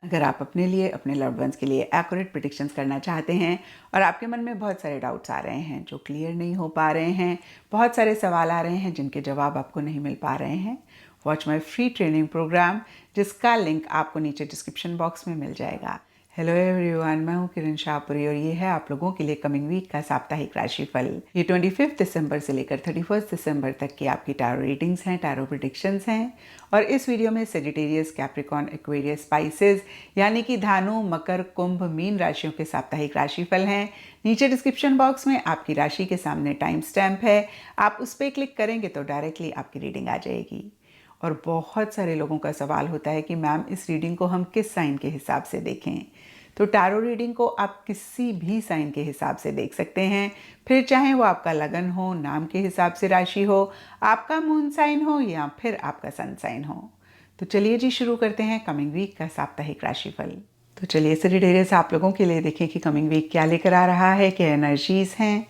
अगर आप अपने लिए, अपने लव्ड वंस के लिए एक्यूरेट प्रेडिक्शंस करना चाहते हैं और आपके मन में बहुत सारे डाउट्स आ रहे हैं जो क्लियर नहीं हो पा रहे हैं, बहुत सारे सवाल आ रहे हैं जिनके जवाब आपको नहीं मिल पा रहे हैं, watch my free training program, जिसका लिंक आपको नीचे डिस्क्रिप्शन बॉक्स में मिल जाएगा। हेलो एवरीवन, मैं हूँ किरण शाहपुरी और ये है आप लोगों के लिए कमिंग वीक का साप्ताहिक राशिफल। ये 25 दिसंबर से लेकर 31 दिसंबर तक की आपकी टैरो रीडिंग्स हैं, टैरो प्रेडिक्शंस हैं। और इस वीडियो में सेजिटेरियस, कैप्रिकॉर्न, एक्वेरियस, स्पाइसेस यानी कि धानु, मकर, कुंभ, मीन राशियों के साप्ताहिक राशिफल हैं। नीचे डिस्क्रिप्शन बॉक्स में आपकी राशि के सामने टाइम स्टैम्प है, आप उस पर क्लिक करेंगे तो डायरेक्टली आपकी रीडिंग आ जाएगी। और बहुत सारे लोगों का सवाल होता है कि मैम इस रीडिंग को हम किस साइन के हिसाब से देखें। तो टैरो रीडिंग को आप किसी भी साइन के हिसाब से देख सकते हैं, फिर चाहे वो आपका लगन हो, नाम के हिसाब से राशि हो, आपका मून साइन हो या फिर आपका सन साइन हो। तो चलिए जी शुरू करते हैं कमिंग वीक का साप्ताहिक राशिफल। तो चलिए सेजिटेरियस आप लोगों के लिए देखें कि कमिंग वीक क्या लेकर आ रहा है, क्या एनर्जीज हैं।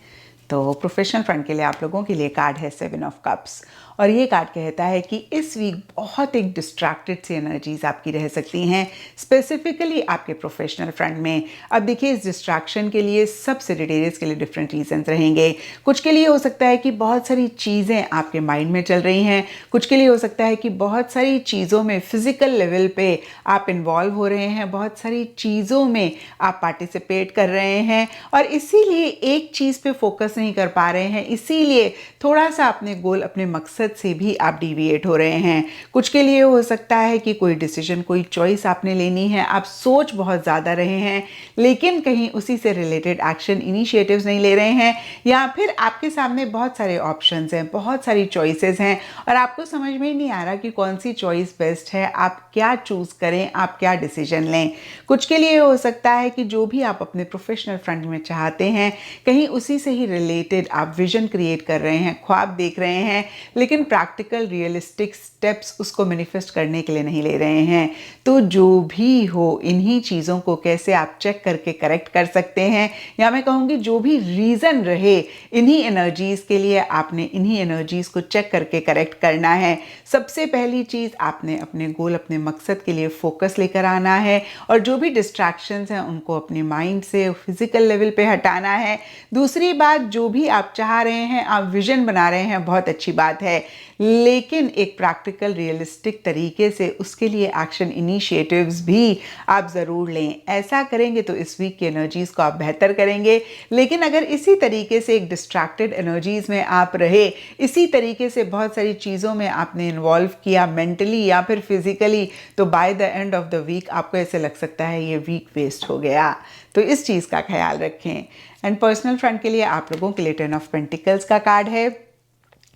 तो प्रोफेशनल फ्रंट के लिए आप लोगों के लिए कार्ड है 7 ऑफ कप्स और ये कार्ड कहता है कि इस वीक बहुत एक डिस्ट्रैक्टेड सी एनर्जीज आपकी रह सकती हैं, स्पेसिफिकली आपके प्रोफेशनल फ्रंट में। अब देखिए, इस डिस्ट्रैक्शन के लिए सब सेजिटेरियस के लिए डिफरेंट रीजंस रहेंगे। कुछ के लिए हो सकता है कि बहुत सारी चीज़ें आपके माइंड में चल रही हैं, कुछ के लिए हो सकता है कि बहुत सारी चीज़ों में फिजिकल लेवल पे आप इन्वॉल्व हो रहे हैं, बहुत सारी चीज़ों में आप पार्टिसिपेट कर रहे हैं और इसीलिए एक चीज़ पे फोकस नहीं कर पा रहे हैं, इसीलिए थोड़ा सा अपने गोल, अपने मकसद से भी आप डिविएट हो रहे हैं। कुछ के लिए हो सकता है कि कोई डिसीजन, कोई चॉइस आपने लेनी है, आप सोच बहुत ज़्यादा रहे हैं लेकिन कहीं उसी से रिलेटेड एक्शन, इनिशिएटिव्स नहीं ले रहे हैं, या फिर आपके सामने बहुत सारे ऑप्शंस हैं, बहुत सारी चॉइसेस हैं और आपको समझ में ही नहीं आ रहा कि कौन सी चॉइस बेस्ट है, आप क्या चूज़ करें, आप क्या डिसीजन लें। कुछ के लिए हो सकता है कि जो भी आप अपने प्रोफेशनल फ्रंट में चाहते हैं, कहीं उसी से ही रिलेटेड आप विजन क्रिएट कर रहे हैं, ख्वाब देख रहे हैं, लेकिन प्रैक्टिकल रियलिस्टिक स्टेप्स उसको मैनिफेस्ट करने के लिए नहीं ले रहे हैं। तो जो भी हो, इन्हीं चीज़ों को कैसे आप चेक करके करेक्ट कर सकते हैं, या मैं कहूँगी जो भी रीज़न रहे इन्हीं एनर्जीज़ के लिए आपने इन्हीं एनर्जीज़ को चेक करके करेक्ट करना है। सबसे पहली चीज़, आपने अपने गोल, अपने मकसद के लिए फोकस लेकर आना है और जो भी डिस्ट्रैक्शंस हैं उनको अपने माइंड से फिजिकल लेवल पे हटाना है। दूसरी बात, जो भी आप चाह रहे हैं, आप विजन बना रहे हैं, बहुत अच्छी बात है, लेकिन एक प्रैक्टिकल रियलिस्टिक तरीके से उसके लिए एक्शन इनिशिएटिव्स भी आप ज़रूर लें। ऐसा करेंगे तो इस वीक की एनर्जीज़ को आप बेहतर करेंगे। लेकिन अगर इसी तरीके से एक डिस्ट्रैक्टेड एनर्जीज़ में आप रहे, इसी तरीके से बहुत सारी चीज़ों में आपने इन्वॉल्व किया मेंटली या फिर फिजिकली, तो by the end of the week आपको ऐसे लग सकता है ये वीक वेस्ट हो गया। तो इस चीज़ का ख्याल रखें। एंड पर्सनल फ्रंट के लिए आप लोगों के लिए 10 ऑफ पेंटिकल्स का कार्ड है।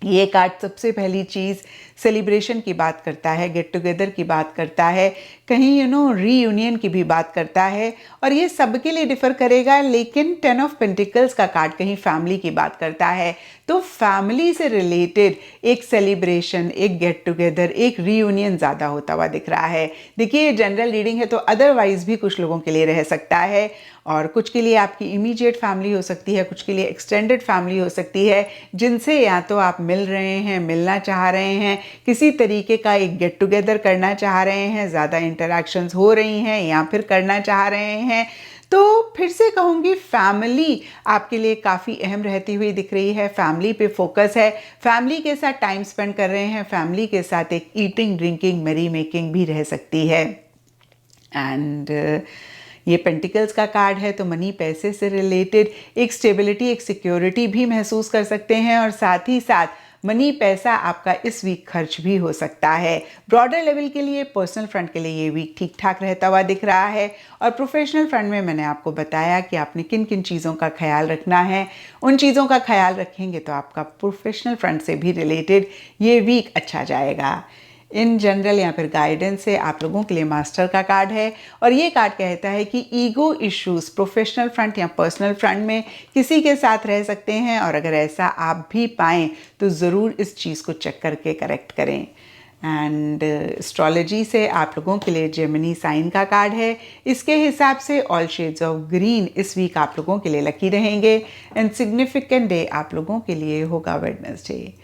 ये कार्ड सबसे पहली चीज़ सेलिब्रेशन की बात करता है, गेट टुगेदर की बात करता है, कहीं रीयूनियन की भी बात करता है और ये सबके लिए डिफ़र करेगा। लेकिन 10 ऑफ पेंटिकल्स का कार्ड कहीं फैमिली की बात करता है, तो फैमिली से रिलेटेड एक सेलिब्रेशन, एक गेट टुगेदर, एक रीयूनियन ज़्यादा होता हुआ दिख रहा है। देखिए, ये जनरल रीडिंग है तो अदरवाइज भी कुछ लोगों के लिए रह सकता है और कुछ के लिए आपकी इमीडिएट फैमिली हो सकती है, कुछ के लिए एक्सटेंडेड फैमिली हो सकती है, जिनसे या तो आप मिल रहे हैं, मिलना चाह रहे हैं, किसी तरीके का एक गेट टुगेदर करना चाह रहे हैं, ज़्यादा इंटरैक्शंस हो रही हैं या फिर करना चाह रहे हैं। तो फिर से कहूँगी, फैमिली आपके लिए काफ़ी अहम रहती हुई दिख रही है, फैमिली पे फोकस है, फैमिली के साथ टाइम स्पेंड कर रहे हैं, फैमिली के साथ एक ईटिंग, ड्रिंकिंग, मैरी मेकिंग भी रह सकती है। एंड ये पेंटिकल्स का कार्ड है तो मनी, पैसे से रिलेटेड एक स्टेबिलिटी, एक सिक्योरिटी भी महसूस कर सकते हैं और साथ ही साथ मनी, पैसा आपका इस वीक खर्च भी हो सकता है। ब्रॉडर लेवल के लिए, पर्सनल फ्रंट के लिए ये वीक ठीक ठाक रहता हुआ दिख रहा है और प्रोफेशनल फ्रंट में मैंने आपको बताया कि आपने किन किन चीज़ों का ख्याल रखना है। उन चीज़ों का ख्याल रखेंगे तो आपका प्रोफेशनल फ्रंट से भी रिलेटेड ये वीक अच्छा जाएगा। इन जनरल या फिर गाइडेंस से आप लोगों के लिए मास्टर का कार्ड है और ये कार्ड कहता है कि ईगो इश्यूज प्रोफेशनल फ्रंट या पर्सनल फ्रंट में किसी के साथ रह सकते हैं और अगर ऐसा आप भी पाएँ तो ज़रूर इस चीज़ को चेक करके करेक्ट करें। एंड एस्ट्रोलॉजी से आप लोगों के लिए जेमिनी साइन का कार्ड है। इसके हिसाब से ऑल शेड्स ऑफ ग्रीन इस वीक आप लोगों के लिए लकी रहेंगे एंड सिग्निफिकेंट डे आप लोगों के लिए होगा वेडनेसडे।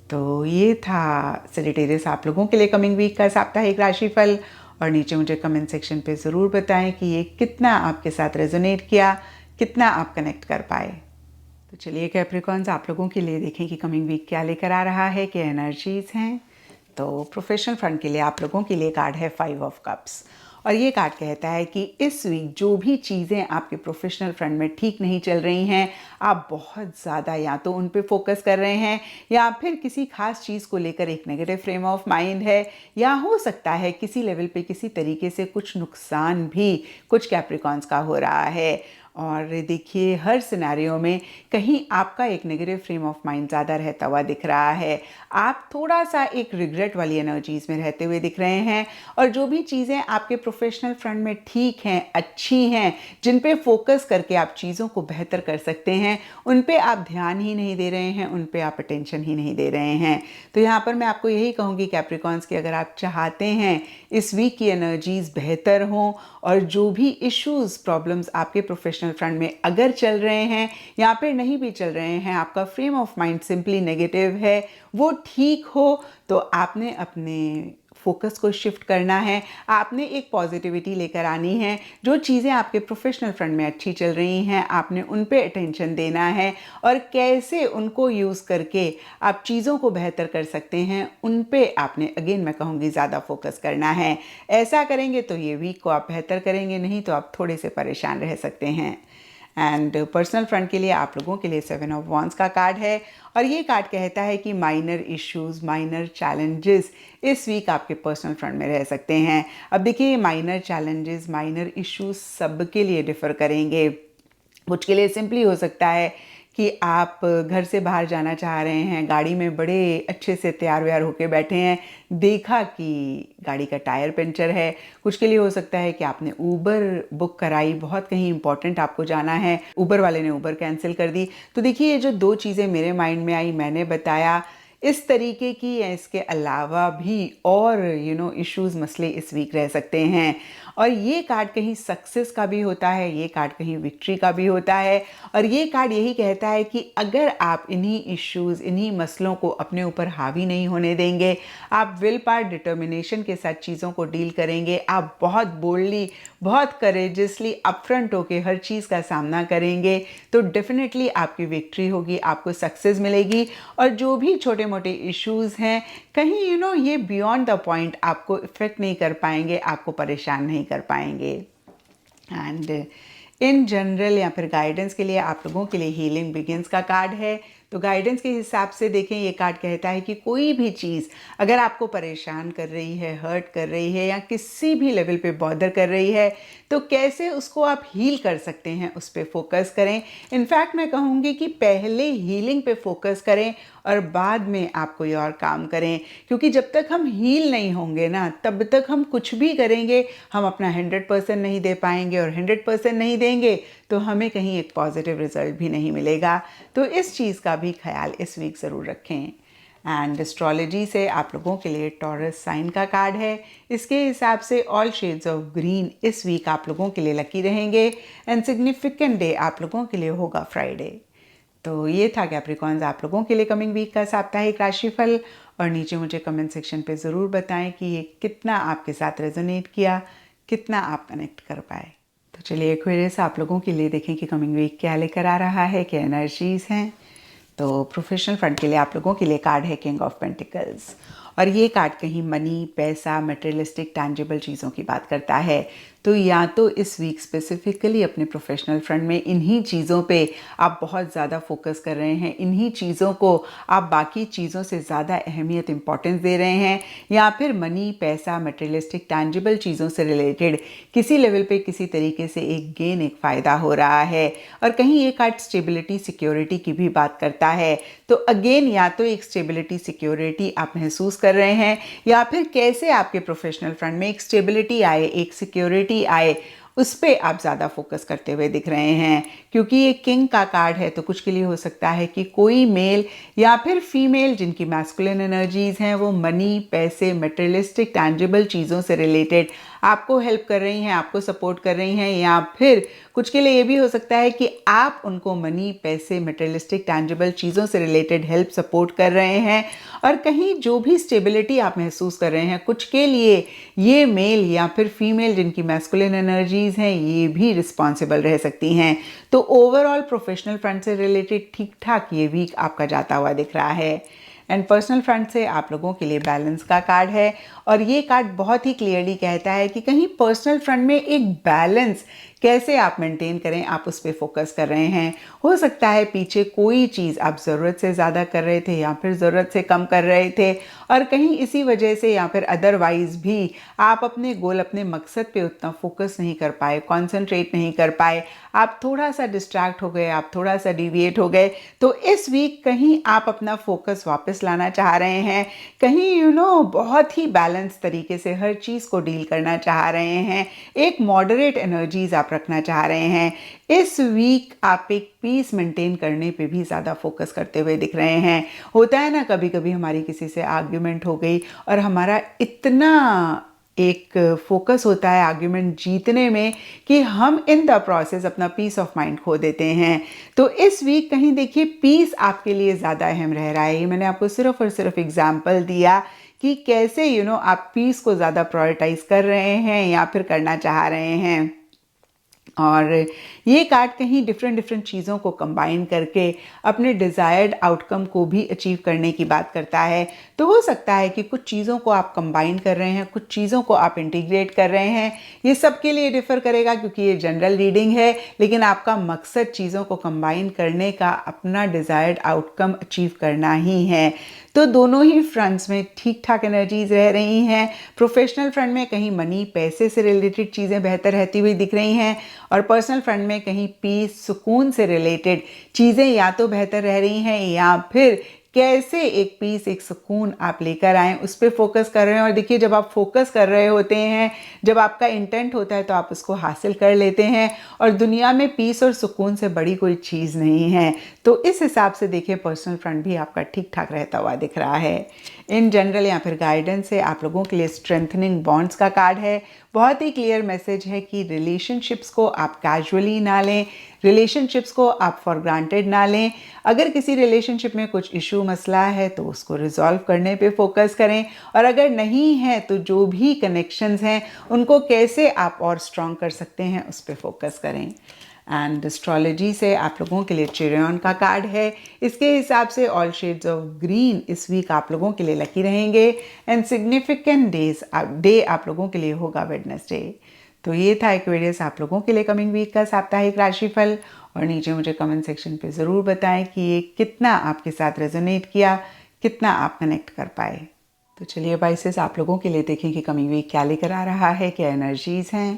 तो ये था सेजिटेरियस आप लोगों के लिए कमिंग वीक का साप्ताहिक राशिफल और नीचे मुझे कमेंट सेक्शन पे ज़रूर बताएं कि ये कितना आपके साथ रेजोनेट किया, कितना आप कनेक्ट कर पाए। तो चलिए कैप्रिकॉन्स, आप लोगों के लिए देखें कि कमिंग वीक क्या लेकर आ रहा है, क्या एनर्जीज़ हैं। तो प्रोफेशनल फ्रंट के लिए आप लोगों के लिए कार्ड है 5 ऑफ कप्स और ये कार्ड कहता है कि इस वीक जो भी चीज़ें आपके प्रोफेशनल फ्रंट में ठीक नहीं चल रही हैं, आप बहुत ज़्यादा या तो उन पे फोकस कर रहे हैं या फिर किसी खास चीज़ को लेकर एक नेगेटिव फ्रेम ऑफ माइंड है, या हो सकता है किसी लेवल पे किसी तरीके से कुछ नुकसान भी कुछ कैप्रिकॉन्स का हो रहा है। और देखिए हर सिनेरियो में कहीं आपका एक नेगेटिव फ्रेम ऑफ माइंड ज़्यादा रहता हुआ दिख रहा है। आप थोड़ा सा एक रिग्रेट वाली एनर्जीज़ में रहते हुए दिख रहे हैं और जो भी चीज़ें आपके प्रोफेशनल फ्रंट में ठीक हैं, अच्छी हैं, जिन पे फोकस करके आप चीज़ों को बेहतर कर सकते हैं, उन पे आप ध्यान ही नहीं दे रहे हैं, उन पे आप अटेंशन ही नहीं दे रहे हैं। तो यहाँ पर मैं आपको यही कहूँगी कैप्रिकॉन्स कि अगर आप चाहते हैं इस वीक की एनर्जीज़ बेहतर हों और जो भी इश्यूज़ प्रॉब्लम्स आपके प्रोफेशनल फ्रंट में अगर चल रहे हैं या फिर नहीं भी चल रहे हैं, आपका frame of mind simply negative है, वो ठीक हो, तो आपने अपने फोकस को शिफ्ट करना है, आपने एक पॉजिटिविटी लेकर आनी है। जो चीज़ें आपके प्रोफेशनल फ्रंट में अच्छी चल रही हैं, आपने उन पे अटेंशन देना है और कैसे उनको यूज़ करके आप चीज़ों को बेहतर कर सकते हैं, उन पे आपने अगेन मैं कहूँगी ज़्यादा फोकस करना है। ऐसा करेंगे तो ये वीक को आप बेहतर करेंगे, नहीं तो आप थोड़े से परेशान रह सकते हैं। एंड पर्सनल फ्रंट के लिए आप लोगों के लिए 7 ऑफ वॉन्ड्स का कार्ड है और ये कार्ड कहता है कि माइनर इश्यूज़, माइनर चैलेंजेस इस वीक आपके पर्सनल फ्रंट में रह सकते हैं। अब देखिए माइनर चैलेंजेस, माइनर इश्यूज़ सबके लिए डिफ़र करेंगे। कुछ के लिए सिंपली हो सकता है कि आप घर से बाहर जाना चाह रहे हैं, गाड़ी में बड़े अच्छे से तैयार व्यार होके बैठे हैं, देखा कि गाड़ी का टायर पंचर है। कुछ के लिए हो सकता है कि आपने ऊबर बुक कराई, बहुत कहीं इंपॉर्टेंट आपको जाना है, ऊबर वाले ने ऊबर कैंसिल कर दी। तो देखिए ये जो दो चीज़ें मेरे माइंड में आई, मैंने बताया, इस तरीके की या इसके अलावा भी और इश्यूज़, मसले इस वीक रह सकते हैं। और ये कार्ड कहीं सक्सेस का भी होता है, ये कार्ड कहीं विक्ट्री का भी होता है और ये कार्ड यही कहता है कि अगर आप इन्हीं इश्यूज़, इन्हीं मसलों को अपने ऊपर हावी नहीं होने देंगे, आप विल पावर, डिटर्मिनेशन के साथ चीज़ों को डील करेंगे, आप बहुत बोल्डली, बहुत करेजियसली अपफ्रंट होके हर चीज़ का सामना करेंगे, तो डेफिनेटली आपकी विक्ट्री होगी, आपको सक्सेस मिलेगी। और जो भी छोटे मोटे इश्यूज़ हैं, कहीं ये बियॉन्ड द पॉइंट आपको इफ़ेक्ट नहीं कर पाएंगे, आपको परेशान नहीं कर पाएंगे। एंड इन जनरल या फिर गाइडेंस के लिए आप लोगों के लिए हीलिंग बिगिंस का कार्ड है। तो गाइडेंस के हिसाब से देखें, ये कार्ड कहता है कि कोई भी चीज़ अगर आपको परेशान कर रही है, हर्ट कर रही है या किसी भी लेवल पे बॉदर कर रही है, तो कैसे उसको आप हील कर सकते हैं, उस पर फोकस करें। इनफैक्ट मैं कहूँगी कि पहले हीलिंग पे फोकस करें और बाद में आप कोई और काम करें, क्योंकि जब तक हम हील नहीं होंगे ना, तब तक हम कुछ भी करेंगे, हम अपना 100% नहीं दे पाएंगे और 100% नहीं देंगे तो हमें कहीं एक पॉजिटिव रिजल्ट भी नहीं मिलेगा। तो इस चीज़ का भी ख्याल इस वीक ज़रूर रखें। एंड एस्ट्रोलॉजी से आप लोगों के लिए टॉरस साइन का कार्ड है। इसके हिसाब से ऑल शेड्स ऑफ ग्रीन इस वीक आप लोगों के लिए लकी रहेंगे एंड सिग्निफिकेंट डे आप लोगों के लिए होगा फ्राइडे। तो ये था कैप्रिकॉन्स आप लोगों के लिए कमिंग वीक का साप्ताहिक राशिफल और नीचे मुझे कमेंट सेक्शन पे ज़रूर बताएं कि ये कितना आपके साथ रेजोनेट किया, कितना आप कनेक्ट कर पाए। तो चलिए एक्वेरियस आप लोगों के लिए देखें कि कमिंग वीक क्या लेकर आ रहा है, क्या एनर्जीज़ हैं। तो प्रोफेशनल फ्रंट के लिए आप लोगों के लिए कार्ड है किंग ऑफ पेंटिकल्स और ये कार्ड कहीं मनी, पैसा, मटेरियलिस्टिक, टैंजिबल चीज़ों की बात करता है। तो या तो इस वीक स्पेसिफिकली अपने प्रोफेशनल फ्रंट में इन्हीं चीज़ों पे आप बहुत ज़्यादा फोकस कर रहे हैं, इन्हीं चीज़ों को आप बाकी चीज़ों से ज़्यादा अहमियत, इंपॉर्टेंस दे रहे हैं, या फिर मनी, पैसा, मटेरियलिस्टिक, टैंजिबल चीज़ों से रिलेटेड किसी लेवल पे किसी तरीके से एक गेन, एक फ़ायदा हो रहा है। और कहीं ये कार्ड स्टेबिलिटी, सिक्योरिटी की भी बात करता है। तो अगेन या तो एक स्टेबिलिटी, सिक्योरिटी आप महसूस कर रहे हैं या फिर कैसे आपके प्रोफेशनल फ्रंट में एक स्टेबिलिटी आए, एक सिक्योरिटी आए, उस पे आप ज़्यादा फोकस करते हुए दिख रहे हैं। क्योंकि ये किंग का कार्ड है तो कुछ के लिए हो सकता है कि कोई मेल या फिर फीमेल जिनकी मैस्कुलिन एनर्जीज़ हैं वो मनी, पैसे, मटेरियलिस्टिक, टैंजिबल चीज़ों से रिलेटेड आपको हेल्प कर रही हैं, आपको सपोर्ट कर रही हैं, या फिर कुछ के लिए ये भी हो सकता है कि आप उनको मनी, पैसे, मटेरियलिस्टिक टैंजिबल चीज़ों से रिलेटेड हेल्प सपोर्ट कर रहे हैं। और कहीं जो भी स्टेबिलिटी आप महसूस कर रहे हैं, कुछ के लिए ये मेल या फिर फीमेल जिनकी मैस्कुलिन एनर्जीज हैं ये भी रिस्पॉन्सिबल रह सकती हैं। तो ओवरऑल प्रोफेशनल फ्रंट से रिलेटेड ठीक ठाक ये वीक आपका जाता हुआ दिख रहा है। एंड पर्सनल फ्रंट से आप लोगों के लिए बैलेंस का कार्ड है, और ये कार्ड बहुत ही क्लियरली कहता है कि कहीं पर्सनल फ्रंट में एक बैलेंस कैसे आप मेंटेन करें, आप उस पर फोकस कर रहे हैं। हो सकता है पीछे कोई चीज़ आप ज़रूरत से ज़्यादा कर रहे थे या फिर ज़रूरत से कम कर रहे थे, और कहीं इसी वजह से या फिर अदरवाइज़ भी आप अपने गोल, अपने मकसद पे उतना फोकस नहीं कर पाए, कॉन्सेंट्रेट नहीं कर पाए, आप थोड़ा सा डिस्ट्रैक्ट हो गए, आप थोड़ा सा डिविएट हो गए। तो इस वीक कहीं आप अपना फोकस वापस लाना चाह रहे हैं, कहीं बहुत ही बैलेंस तरीके से हर चीज़ को डील करना चाह रहे हैं, एक मॉडरेट एनर्जीज आप रखना चाह रहे हैं। इस वीक आप एक पीस मेंटेन करने पे भी ज़्यादा फोकस करते हुए दिख रहे हैं। होता है ना, कभी कभी हमारी किसी से आर्ग्यूमेंट हो गई और हमारा इतना एक फोकस होता है आर्ग्यूमेंट जीतने में कि हम इन द प्रोसेस अपना पीस ऑफ माइंड खो देते हैं। तो इस वीक कहीं देखिए पीस आपके लिए ज़्यादा अहम रह रहा है। ये मैंने आपको सिर्फ और सिर्फ एग्जाम्पल दिया कि कैसे आप पीस को ज़्यादा प्रायोरिटाइज कर रहे हैं या फिर करना चाह रहे हैं। और ये कार्ड कहीं डिफरेंट चीज़ों को कंबाइन करके अपने डिज़ायर्ड आउटकम को भी अचीव करने की बात करता है। तो हो सकता है कि कुछ चीज़ों को आप कंबाइन कर रहे हैं, कुछ चीज़ों को आप इंटीग्रेट कर रहे हैं। ये सबके लिए डिफ़र करेगा क्योंकि ये जनरल रीडिंग है, लेकिन आपका मकसद चीज़ों को कंबाइन करने का, अपना डिज़ायर्ड आउटकम अचीव करना ही है। तो दोनों ही फ्रंट्स में ठीक ठाक एनर्जीज रह रही हैं। प्रोफेशनल फ्रंट में कहीं मनी, पैसे से रिलेटेड चीज़ें बेहतर रहती हुई दिख रही हैं, और पर्सनल फ्रंट में कहीं पीस, सुकून से रिलेटेड चीज़ें या तो बेहतर रह रही हैं, या फिर कैसे एक पीस, एक सुकून आप लेकर आएँ उस पर फोकस कर रहे हैं। और देखिए, जब आप फोकस कर रहे होते हैं, जब आपका इंटेंट होता है, तो आप उसको हासिल कर लेते हैं, और दुनिया में पीस और सुकून से बड़ी कोई चीज़ नहीं है। तो इस हिसाब से देखिए पर्सनल फ्रंट भी आपका ठीक ठाक रहता हुआ दिख रहा है। इन जनरल या फिर गाइडेंस से आप लोगों के लिए स्ट्रेंथनिंग बॉन्ड्स का कार्ड है। बहुत ही क्लियर मैसेज है कि रिलेशनशिप्स को आप कैजुअली ना लें, रिलेशनशिप्स को आप फॉर ग्रांटेड ना लें। अगर किसी रिलेशनशिप में कुछ इशू, मसला है तो उसको रिजॉल्व करने पे फोकस करें, और अगर नहीं है तो जो भी कनेक्शंस हैं उनको कैसे आप और स्ट्रॉन्ग कर सकते हैं उस पर फोकस करें। एंड एस्ट्रोलॉजी से आप लोगों के लिए चिरियन का कार्ड है। इसके हिसाब से ऑल शेड्स ऑफ ग्रीन इस वीक आप लोगों के लिए लकी रहेंगे, एंड सिग्निफिकेंट डे आप लोगों के लिए होगा वेडनेसडे। तो ये था एक्वेरियस आप लोगों के लिए कमिंग वीक का साप्ताहिक राशिफल, और नीचे मुझे कमेंट सेक्शन पे ज़रूर बताएं कि ये कितना आपके साथ रेजोनेट किया, कितना आप कनेक्ट कर पाए। तो चलिए बाइसेस आप लोगों के लिए देखें कि कमिंग वीक क्या लेकर आ रहा है, क्या एनर्जीज़ हैं।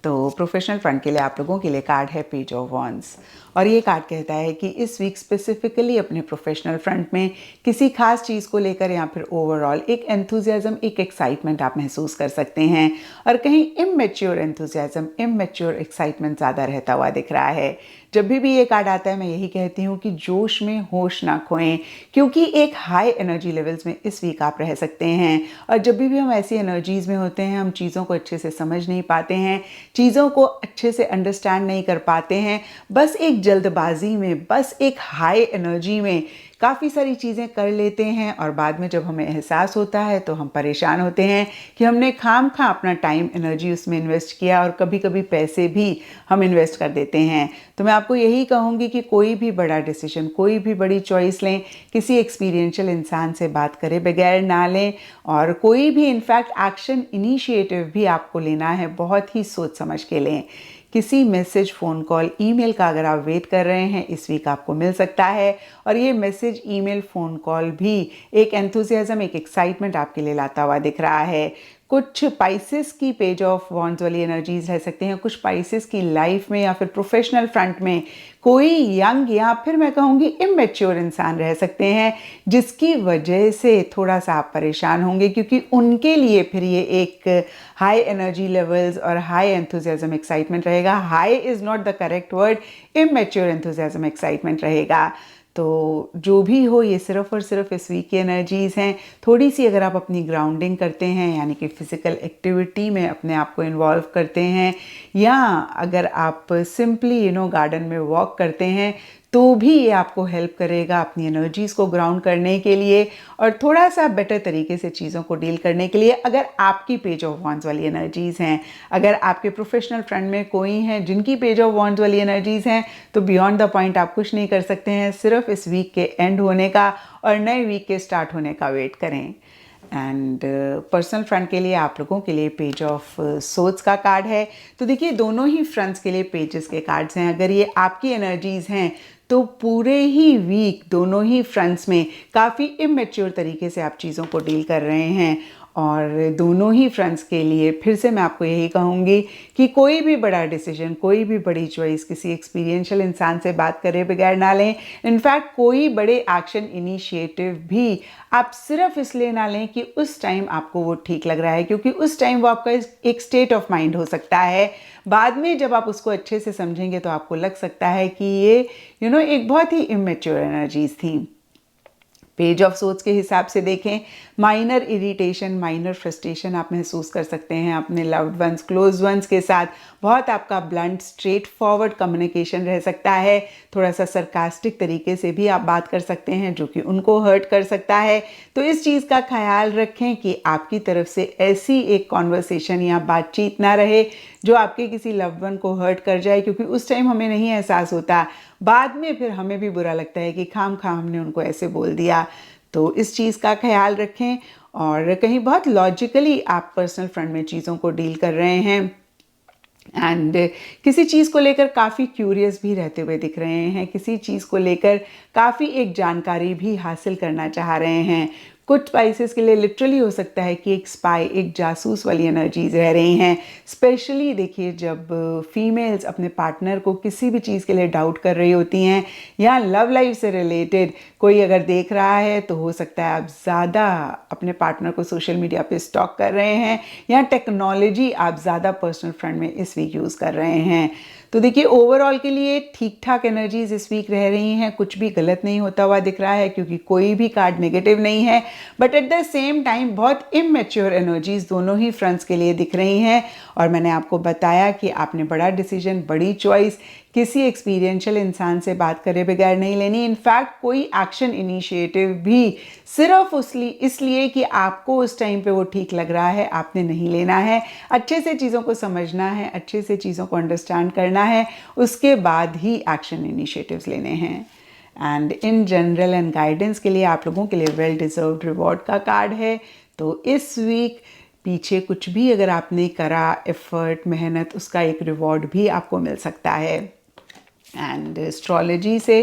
तो प्रोफेशनल फ्रंट के लिए आप लोगों के लिए कार्ड है पेज ऑफ वॉन्ड्स, और ये कार्ड कहता है कि इस वीक स्पेसिफिकली अपने प्रोफेशनल फ्रंट में किसी खास चीज़ को लेकर या फिर ओवरऑल एक एंथुजियाज्म, एक एक्साइटमेंट आप महसूस कर सकते हैं, और कहीं इमैच्योर एंथुजियाज्म, इमैच्योर एक्साइटमेंट ज़्यादा रहता हुआ दिख रहा है। जब भी ये कार्ड आता है मैं यही कहती हूँ कि जोश में होश ना खोएं, क्योंकि एक हाई एनर्जी लेवल्स में इस वीक आप रह सकते हैं। और जब भी हम ऐसी एनर्जीज़ में होते हैं, हम चीज़ों को अच्छे से समझ नहीं पाते हैं, चीज़ों को अच्छे से अंडरस्टैंड नहीं कर पाते हैं, बस एक जल्दबाजी में, बस एक हाई एनर्जी में काफ़ी सारी चीज़ें कर लेते हैं, और बाद में जब हमें एहसास होता है तो हम परेशान होते हैं कि हमने खामखा अपना टाइम, एनर्जी उसमें इन्वेस्ट किया, और कभी कभी पैसे भी हम इन्वेस्ट कर देते हैं। तो मैं आपको यही कहूँगी कि कोई भी बड़ा डिसीजन, कोई भी बड़ी चॉइस लें, किसी एक्सपीरियंशियल इंसान से बात करे बगैर ना लें, और कोई भी इनफैक्ट एक्शन, इनिशिएटिव भी आपको लेना है बहुत ही सोच समझ के लें। किसी मैसेज, फ़ोन कॉल, ईमेल का अगर आप वेट कर रहे हैं, इस वीक आपको मिल सकता है, और ये मैसेज, ईमेल, फ़ोन कॉल भी एक एंथुसियाज्म, एक एक्साइटमेंट आपके लिए लाता हुआ दिख रहा है। कुछ पाइसेस की पेज ऑफ वॉन्ड्स वाली एनर्जीज रह सकते हैं, कुछ पाइसेस की लाइफ में या फिर प्रोफेशनल फ्रंट में कोई यंग या फिर मैं कहूँगी इमैच्योर इंसान रह सकते हैं, जिसकी वजह से थोड़ा सा आप परेशान होंगे, क्योंकि उनके लिए फिर ये एक हाई एनर्जी लेवल्स और हाई एंथुसियाज्म, एक्साइटमेंट रहेगा। High is not the correct word, immature enthusiasm, excitement रहेगा। तो जो भी हो, ये सिर्फ और सिर्फ इस वीक की एनर्जीज़ हैं। थोड़ी सी अगर आप अपनी ग्राउंडिंग करते हैं, यानी कि फिज़िकल एक्टिविटी में अपने आप को इन्वॉल्व करते हैं, या अगर आप सिंपली गार्डन में वॉक करते हैं, तो भी ये आपको हेल्प करेगा अपनी एनर्जीज़ को ग्राउंड करने के लिए और थोड़ा सा बेटर तरीके से चीज़ों को डील करने के लिए। अगर आपकी पेज ऑफ वॉन्ड्स वाली एनर्जीज़ हैं, अगर आपके प्रोफेशनल फ्रेंड में कोई हैं जिनकी पेज ऑफ वॉन्ड्स वाली एनर्जीज़ हैं, तो बियॉन्ड द पॉइंट आप कुछ नहीं कर सकते हैं, सिर्फ इस वीक के एंड होने का और नए वीक के स्टार्ट होने का वेट करें। एंड पर्सनल फ्रंट के लिए आप लोगों के लिए पेज ऑफ सोर्ड्स का कार्ड है। तो देखिए, दोनों ही फ्रंट्स के लिए पेजेस के कार्ड्स हैं। अगर ये आपकी एनर्जीज़ हैं तो पूरे ही वीक दोनों ही फ्रंट्स में काफ़ी इमेच्योर तरीके से आप चीज़ों को डील कर रहे हैं। और दोनों ही फ्रंट्स के लिए फिर से मैं आपको यही कहूँगी कि कोई भी बड़ा डिसीजन, कोई भी बड़ी चॉइस किसी एक्सपीरियंशियल इंसान से बात करे बगैर ना लें। इनफैक्ट कोई बड़े एक्शन इनिशिएटिव भी आप सिर्फ इसलिए ना लें कि उस टाइम आपको वो ठीक लग रहा है, क्योंकि उस टाइम वो आपका एक स्टेट ऑफ माइंड हो सकता है। बाद में जब आप उसको अच्छे से समझेंगे तो आपको लग सकता है कि ये एक बहुत ही इमेच्योर एनर्जीज थी। पेज ऑफ सोर्ड्स के हिसाब से देखें, माइनर इरिटेशन, माइनर फ्रस्ट्रेशन आप महसूस कर सकते हैं अपने लव्ड वंस, क्लोज वंस के साथ। बहुत आपका ब्लंट, स्ट्रेट फॉरवर्ड कम्युनिकेशन रह सकता है। थोड़ा सा सरकास्टिक तरीके से भी आप बात कर सकते हैं, जो कि उनको हर्ट कर सकता है। तो इस चीज़ का ख्याल रखें कि आपकी तरफ से ऐसी एक कॉन्वर्सेशन या बातचीत ना रहे जो आपके किसी लव्ड वन को हर्ट कर जाए, क्योंकि उस टाइम हमें नहीं एहसास होता, बाद में फिर हमें भी बुरा लगता है कि खाम हमने उनको ऐसे बोल दिया। तो इस चीज़ का ख्याल रखें। और कहीं बहुत लॉजिकली आप पर्सनल फ्रंट में चीज़ों को डील कर रहे हैं एंड किसी चीज़ को लेकर काफ़ी क्यूरियस भी रहते हुए दिख रहे हैं, किसी चीज़ को लेकर काफ़ी एक जानकारी भी हासिल करना चाह रहे हैं। कुछ स्पाइसेस के लिए लिटरली हो सकता है कि एक स्पाई, एक जासूस वाली एनर्जीज रह रही हैं। स्पेशली देखिए, जब फीमेल्स अपने पार्टनर को किसी भी चीज़ के लिए डाउट कर रही होती हैं या लव लाइफ से रिलेटेड कोई अगर देख रहा है, तो हो सकता है आप ज़्यादा अपने पार्टनर को सोशल मीडिया पे स्टॉक कर रहे हैं या टेक्नोलॉजी आप ज़्यादा पर्सनल फ्रंट में इस वीक यूज़ कर रहे हैं। तो देखिए, ओवरऑल के लिए ठीक ठाक एनर्जीज इस वीक रह रही हैं, कुछ भी गलत नहीं होता हुआ दिख रहा है, क्योंकि कोई भी कार्ड नेगेटिव नहीं है। But at the same time बहुत इमेच्योर एनर्जीज दोनों ही फ्रंट्स के लिए दिख रही हैं। और मैंने आपको बताया कि आपने बड़ा डिसीजन, बड़ी चॉइस किसी एक्सपीरियंशियल इंसान से बात करे बगैर नहीं लेनी। इनफैक्ट कोई एक्शन इनिशिएटिव भी सिर्फ इसलिए कि आपको उस टाइम पे वो ठीक लग रहा है आपने नहीं लेना है। अच्छे से चीज़ों को समझना है, अच्छे से चीज़ों को अंडरस्टैंड करना है, उसके बाद ही एक्शन इनिशिएटिव्स लेने हैं। And in general and guidance के लिए आप लोगों के लिए वेल डिजर्व्ड रिवॉर्ड का कार्ड है। तो इस वीक पीछे कुछ भी अगर आपने करा, एफर्ट, मेहनत, उसका एक रिवॉर्ड भी आपको मिल सकता है। एंड एस्ट्रोलॉजी से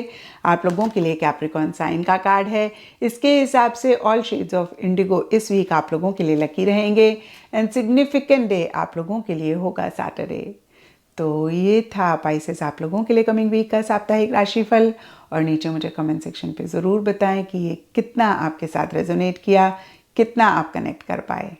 आप लोगों के लिए कैप्रिकॉर्न साइन का कार्ड है। इसके हिसाब से ऑल शेड्स ऑफ इंडिगो इस वीक आप लोगों के लिए लकी रहेंगे एंड सिग्निफिकेंट डे आप लोगों के लिए होगा सैटरडे। तो ये था पाइसेस आप लोगों के लिए कमिंग वीक का साप्ताहिक राशिफल। और नीचे मुझे कमेंट सेक्शन पे ज़रूर बताएं कि ये कितना आपके साथ रेजोनेट किया, कितना आप कनेक्ट कर पाए।